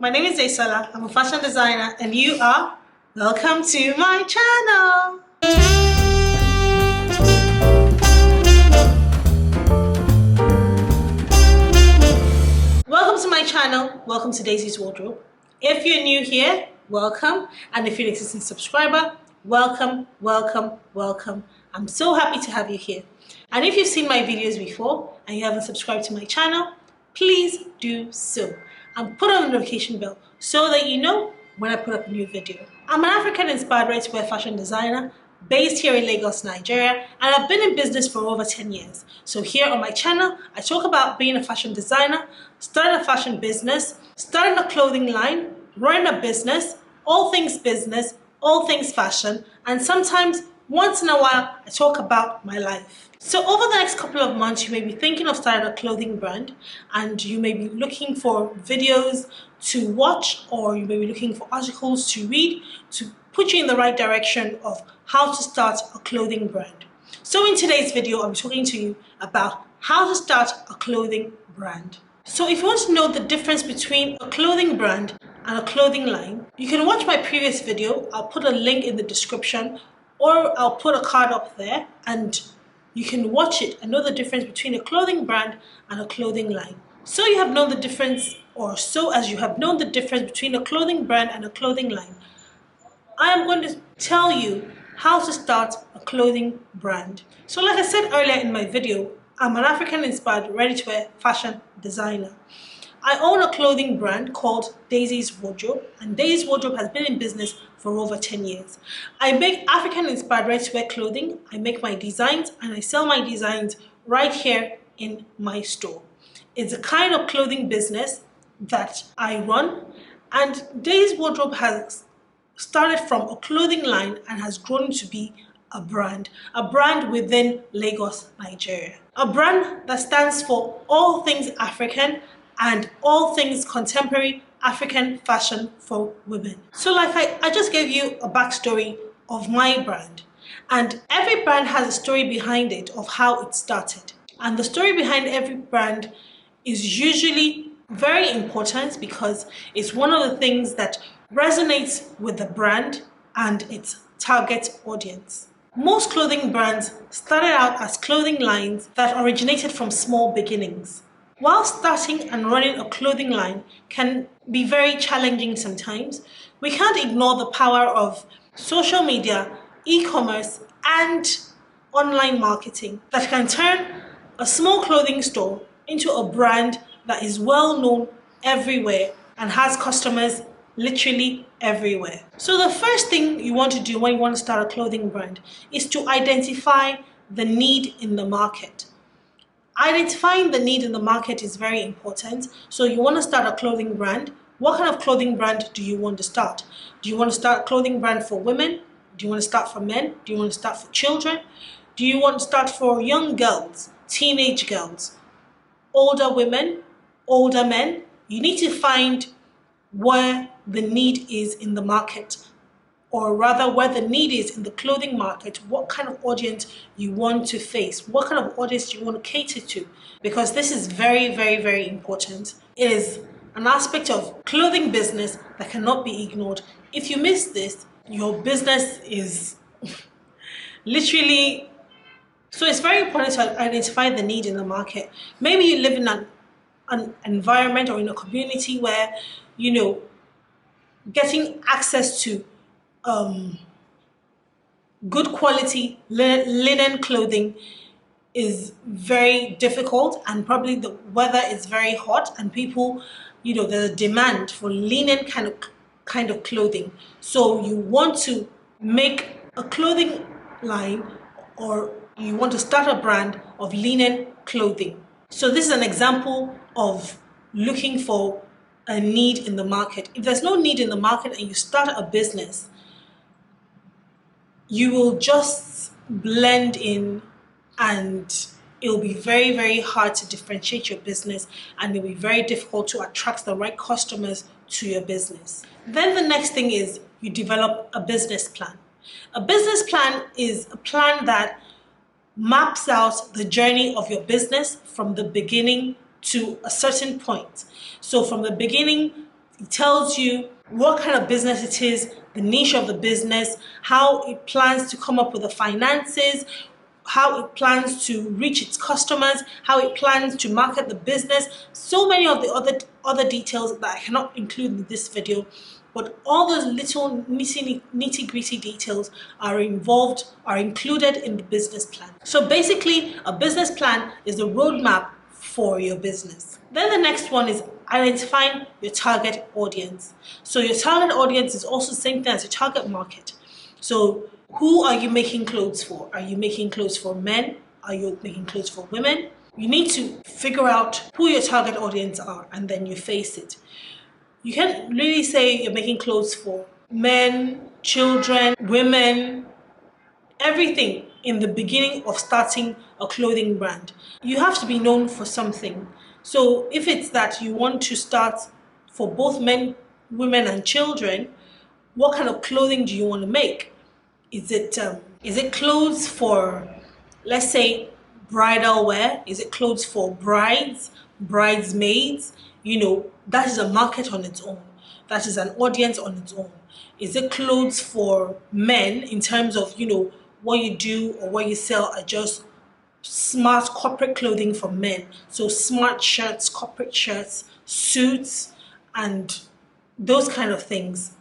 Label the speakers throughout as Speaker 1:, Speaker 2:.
Speaker 1: my name is Aisala. I'm a fashion designer and you are welcome to my channel. Welcome to my channel. Welcome to Daisy's Wardrobe. If you're new here, welcome. And if you're an existing subscriber, welcome. I'm so happy to have you here. And if you've seen my videos before and you haven't subscribed to my channel, please do so. And put on the notification bell so that you know when I put up a new video. I'm an African-inspired ready-to-wear fashion designer based here in Lagos, Nigeria, and I've been in business for over 10 years. So here on my channel, I talk about being a fashion designer, starting a fashion business, starting a clothing line, running a business, all things fashion, and sometimes once in a while, I talk about my life. So over the next couple of months, you may be thinking of starting a clothing brand and you may be looking for videos to watch, or you may be looking for articles to read to put you in the right direction of how to start a clothing brand. So in today's video, I'm talking to you about how to start a clothing brand. So if you want to know the difference between a clothing brand and a clothing line, you can watch my previous video. I'll put a link in the description, or I'll put a card up there and you can watch it and know the difference between a clothing brand and a clothing line. So you have known the difference, or so as you have known the difference between a clothing brand and a clothing line, I am going to tell you how to start a clothing brand. So like I said earlier in my video, I'm an African-inspired ready-to-wear fashion designer. I own a clothing brand called Daisy's Wardrobe, and Daisy's Wardrobe has been in business for over 10 years. I make African-inspired ready-to-wear clothing, I make my designs, and I sell my designs right here in my store. It's a kind of clothing business that I run, and Daisy's Wardrobe has started from a clothing line and has grown to be a brand within Lagos, Nigeria. A brand that stands for all things African and all things contemporary African fashion for women. So like I just gave you a backstory of my brand, and every brand has a story behind it of how it started. And the story behind every brand is usually very important because it's one of the things that resonates with the brand and its target audience. Most clothing brands started out as clothing lines that originated from small beginnings. While starting and running a clothing line can be very challenging sometimes, we can't ignore the power of social media, e-commerce, and online marketing that can turn a small clothing store into a brand that is well known everywhere and has customers literally everywhere. So the first thing you want to do when you want to start a clothing brand is to identify the need in the market. Identifying the need in the market is very important. So you want to start a clothing brand. What kind of clothing brand do you want to start? Do you want to start a clothing brand for women? Do you want to start for men? Do you want to start for children? Do you want to start for young girls, teenage girls, older women, older men? You need to find where the need is in the market, or rather where the need is in the clothing market, what kind of audience you want to face, what kind of audience you want to cater to, because this is very important. It is an aspect of clothing business that cannot be ignored. If you miss this, your business is literally... So it's very important to identify the need in the market. Maybe you live in an environment or in a community where, you know, getting access to good quality linen clothing is very difficult, and probably the weather is very hot and people, you know, there's a demand for linen kind of clothing. So you want to make a clothing line, or you want to start a brand of linen clothing. So this is an example of looking for a need in the market. If there's no need in the market and you start a business, you will just blend in and it'll be very hard to differentiate your business, and it'll be very difficult to attract the right customers to your business. Then the next thing is you develop a business plan. A business plan is a plan that maps out the journey of your business from the beginning to a certain point. So from the beginning It tells you what kind of business it is, the niche of the business, how it plans to come up with the finances, how it plans to reach its customers, how it plans to market the business. So many of the other details that I cannot include in this video, but all those little nitty-gritty details are included in the business plan. So basically, a business plan is the roadmap for your business. Then the next one is identifying your target audience. So your target audience is also the same thing as your target market. So who are you making clothes for? Are you making clothes for men? Are you making clothes for women? You need to figure out who your target audience are, and then you face it. You can't really say you're making clothes for men, children, women, everything in the beginning of starting a clothing brand. You have to be known for something. So if it's that you want to start for both men, women, and children, what kind of clothing do you want to make? Is it clothes for, let's say, bridal wear? Is it clothes for brides, bridesmaids? That is a market on its own. That is an audience on its own. Is it clothes for men in terms of, what you do or what you sell are just smart corporate clothing for men? So smart shirts, corporate shirts, suits, and those kind of things.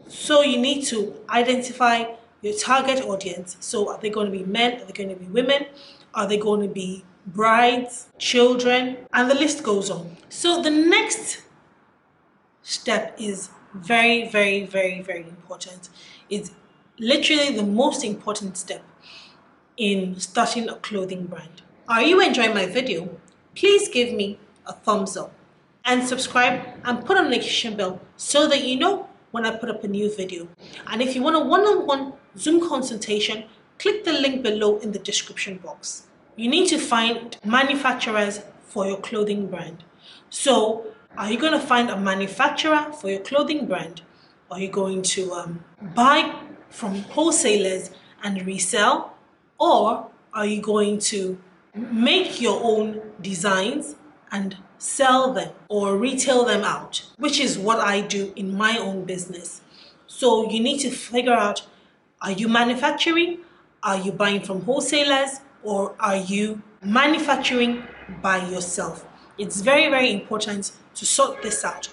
Speaker 1: So you need to identify your target audience. So are they going to be men? Are they going to be women? Are they going to be brides, children? And the list goes on. So the next step is very, very, very, very important. It's literally the most important step in starting a clothing brand. Are you enjoying my video? Please give me a thumbs up and subscribe and put on the notification bell so that you know when I put up a new video. And if you want a one-on-one Zoom consultation, click the link below in the description box. You need to find manufacturers for your clothing brand. So are you going to find a manufacturer for your clothing brand? Are you going to buy from wholesalers and resell? Or are you going to make your own designs and sell them or retail them out, which is what I do in my own business? So you need to figure out, are you manufacturing? Are you buying from wholesalers? Or are you manufacturing by yourself? It's very, very important to sort this out.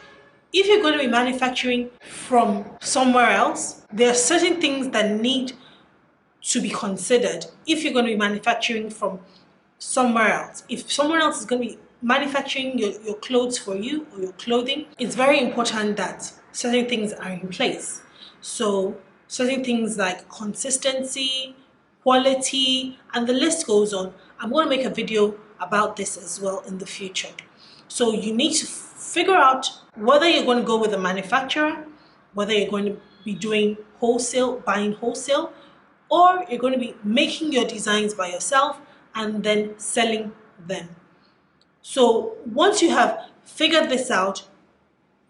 Speaker 1: If you're going to be manufacturing from somewhere else, there are certain things that need to be considered if you're going to be manufacturing from somewhere else. If someone else is going to be manufacturing your clothes for you or your clothing, it's very important that certain things are in place. So certain things like consistency, quality, and the list goes on. I'm going to make a video about this as well in the future. So you need to figure out whether you're going to go with a manufacturer, whether you're going to be doing wholesale, buying wholesale, or you're going to be making your designs by yourself and then selling them. So once you have figured this out,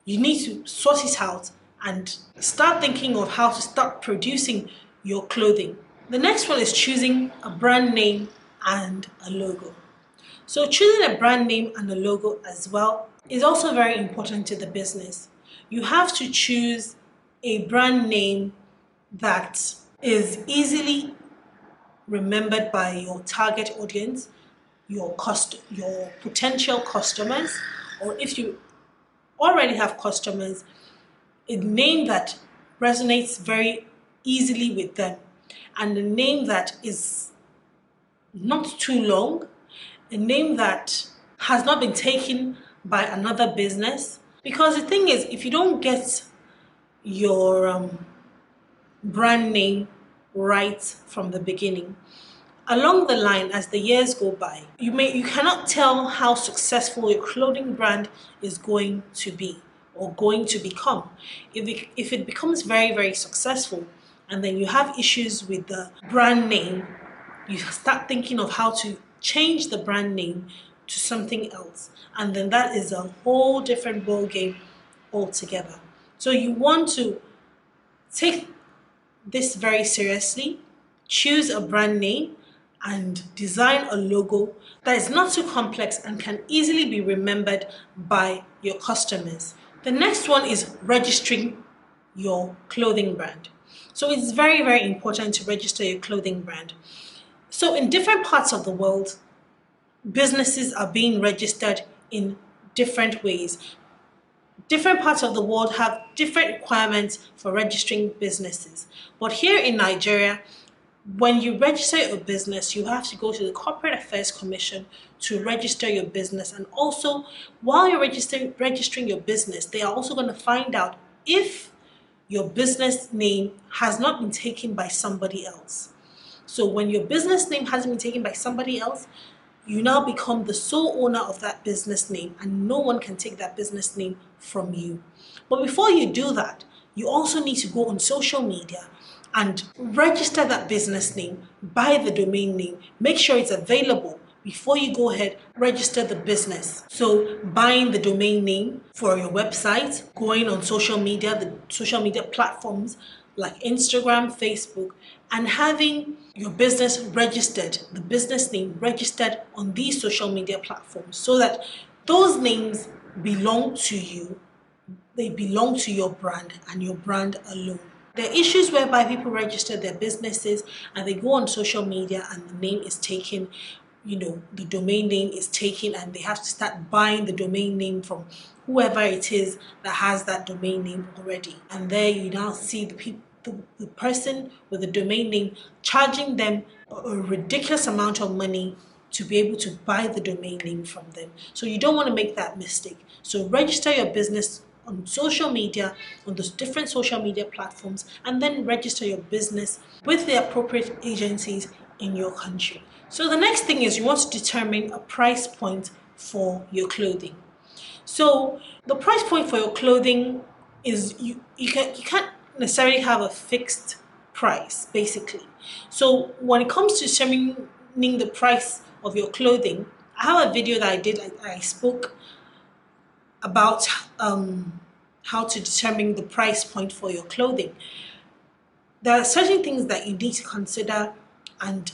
Speaker 1: you need to sort it out and start thinking of how to start producing your clothing. The next one is choosing a brand name and a logo. So choosing a brand name and a logo as well is also very important to the business. You have to choose a brand name that is easily remembered by your target audience, your potential customers, or if you already have customers, a name that resonates very easily with them, and a name that is not too long, a name that has not been taken by another business. Because the thing is, if you don't get your brand name right from the beginning, along the line, as the years go by, you cannot tell how successful your clothing brand is going to be or going to become. If it becomes very, very successful and then you have issues with the brand name, you start thinking of how to change the brand name to something else, and then that is a whole different ball game altogether. So you want to take this very seriously, choose a brand name and design a logo that is not too complex and can easily be remembered by your customers. The next one is registering your clothing brand. So it's very, very important to register your clothing brand. So in different parts of the world, businesses are being registered in different ways. Different parts of the world have different requirements for registering businesses. But here in Nigeria, when you register your business, you have to go to the Corporate Affairs Commission to register your business. And also, while you're registering your business, they are also going to find out if your business name has not been taken by somebody else. So when your business name hasn't been taken by somebody else, you now become the sole owner of that business name, and no one can take that business name from you. But before you do that, you also need to go on social media and register that business name, buy the domain name, make sure it's available before you go ahead, register the business. So buying the domain name for your website, going on social media, the social media platforms like Instagram, Facebook, and having your business registered, the business name registered on these social media platforms, so that those names belong to you, they belong to your brand and your brand alone. There are issues whereby people register their businesses and they go on social media and the name is taken, the domain name is taken, and they have to start buying the domain name from whoever it is that has that domain name already. And there you now see the person with the domain name charging them a ridiculous amount of money to be able to buy the domain name from them. So you don't want to make that mistake. So register your business on social media, on those different social media platforms, and then register your business with the appropriate agencies in your country. So the next thing is you want to determine a price point for your clothing. So the price point for your clothing is you can't necessarily have a fixed price, basically. So when it comes to determining the price of your clothing, I have a video that I did. I spoke about how to determine the price point for your clothing. There are certain things that you need to consider and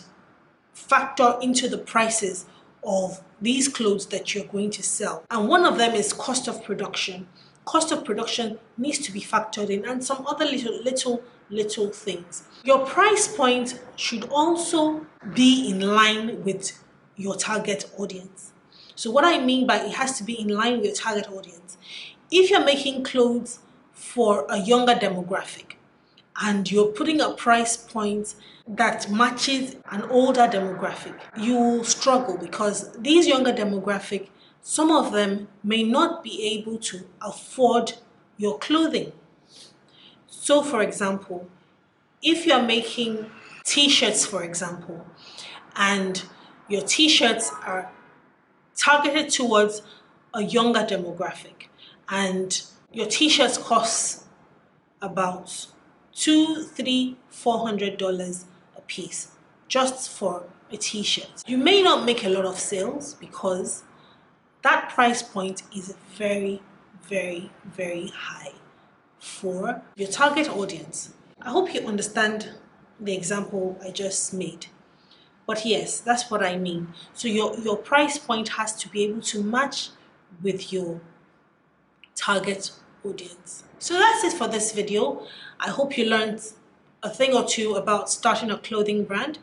Speaker 1: factor into the prices of these clothes that you're going to sell. And one of them is cost of production. Cost of production needs to be factored in, and some other little things. Your price point should also be in line with your target audience. So what I mean by it has to be in line with your target audience. If you're making clothes for a younger demographic and you're putting a price point that matches an older demographic, you will struggle, because these younger demographic, some of them may not be able to afford your clothing. So for example, if you're making t-shirts, for example, and your t-shirts are targeted towards a younger demographic, and your t-shirts cost about $200, $300, $400 a piece just for a t-shirt. You may not make a lot of sales because that price point is very, very, very high for your target audience. I hope you understand the example I just made. But yes, that's what I mean. So your price point has to be able to match with your target audience. So that's it for this video. I hope you learned a thing or two about starting a clothing brand.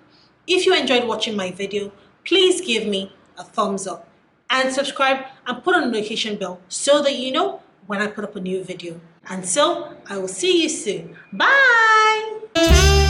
Speaker 1: If you enjoyed watching my video, please give me a thumbs up and subscribe and put on the notification bell so that you know when I put up a new video. And so I will see you soon. Bye!